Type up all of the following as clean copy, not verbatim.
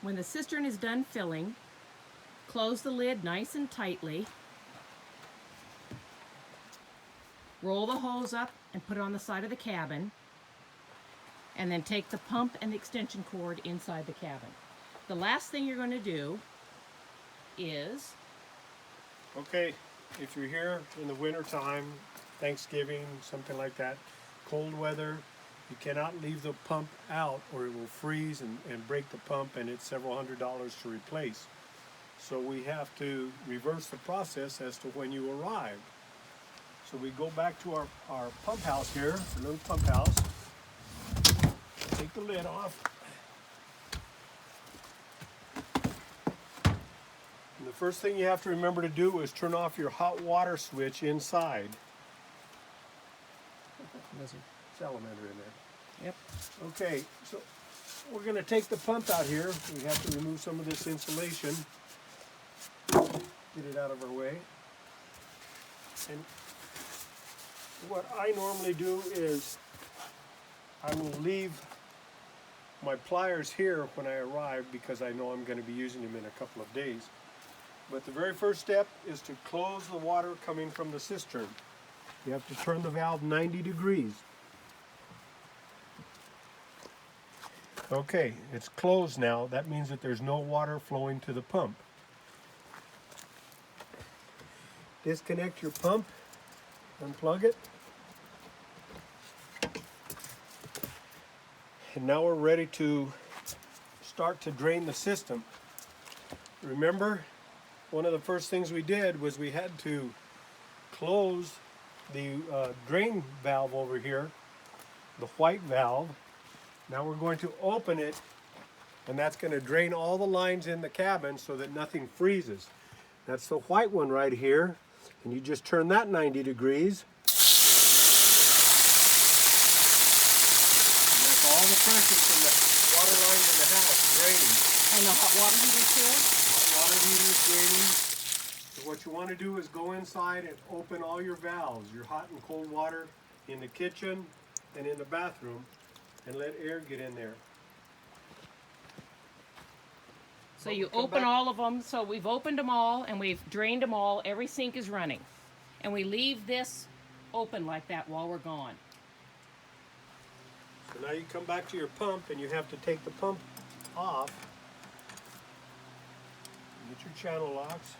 When the cistern is done filling, close the lid nice and tightly. Roll the hose up and put it on the side of the cabin. And then take the pump and the extension cord inside the cabin. The last thing you're going to do is... Okay, if you're here in the winter time, Thanksgiving, something like that, cold weather, you cannot leave the pump out or it will freeze and break the pump, and it's several $100s to replace. So we have to reverse the process as to when you arrive. So we go back to our pump house here, our little pump house. Take the lid off. And the first thing you have to remember to do is turn off your hot water switch inside. There's a salamander in there. Yep. Okay, so we're going to take the pump out here. We have to remove some of this insulation. Get it out of our way. And what I normally do is I will leave my pliers here when I arrive because I know I'm going to be using them in a couple of days. But the very first step is to close the water coming from the cistern. You have to turn the valve 90 degrees. Okay, it's closed now. That means that there's no water flowing to the pump. Disconnect your pump, unplug it. And now we're ready to start to drain the system. Remember, one of the first things we did was we had to close the drain valve over here, the white valve. Now we're going to open it, and that's going to drain all the lines in the cabin so that nothing freezes. That's the white one right here, and you just turn that 90 degrees. And that's all the pressure from the water lines in the house draining. And the hot water heater too? Hot water heater is draining. So what you want to do is go inside and open all your valves, your hot and cold water in the kitchen and in the bathroom, and let air get in there. So you open all of them. So we've opened them all and we've drained them all. Every sink is running. And we leave this open like that while we're gone. So now you come back to your pump and you have to take the pump off. Get your channel locks.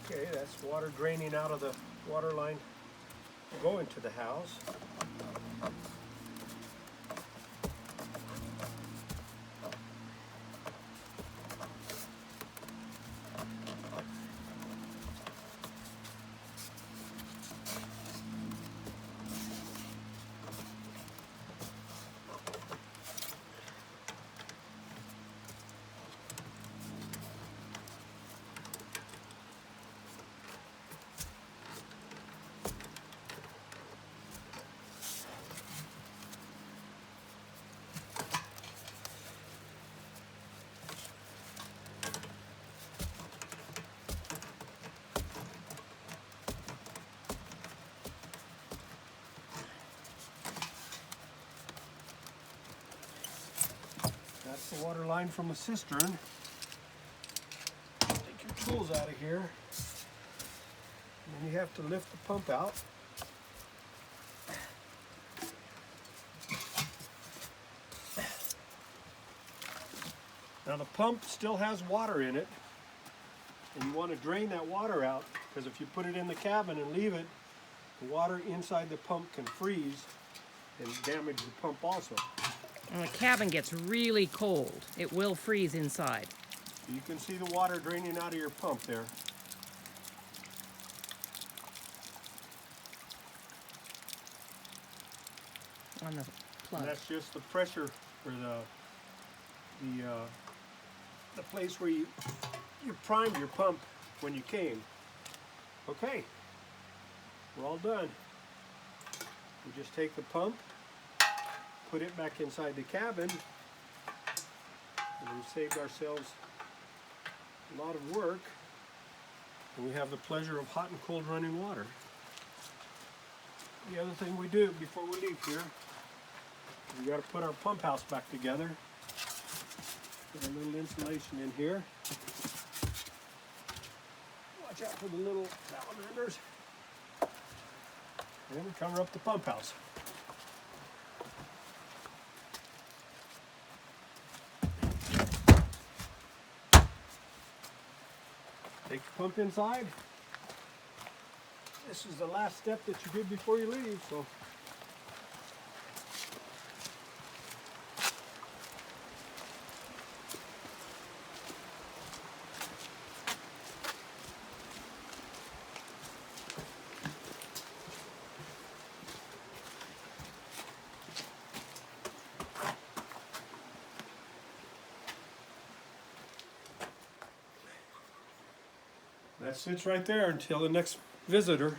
Okay, that's water draining out of the water line going to the house. That's the water line from the cistern. Take your tools out of here. And then you have to lift the pump out. Now the pump still has water in it, and you want to drain that water out, because if you put it in the cabin and leave it, the water inside the pump can freeze and damage the pump also. When the cabin gets really cold, it will freeze inside. You can see the water draining out of your pump there. On the plug. And that's just the pressure for the place where you primed your pump when you came. Okay, we're all done. We just take the pump, put it back inside the cabin, and we've saved ourselves a lot of work. And we have the pleasure of hot and cold running water. The other thing we do before we leave here, we got to put our pump house back together. Put a little insulation in here. Watch out for the little salamanders. And we cover up the pump house. Take the pump inside. This is the last step that you did before you leave, so. That sits right there until the next visitor.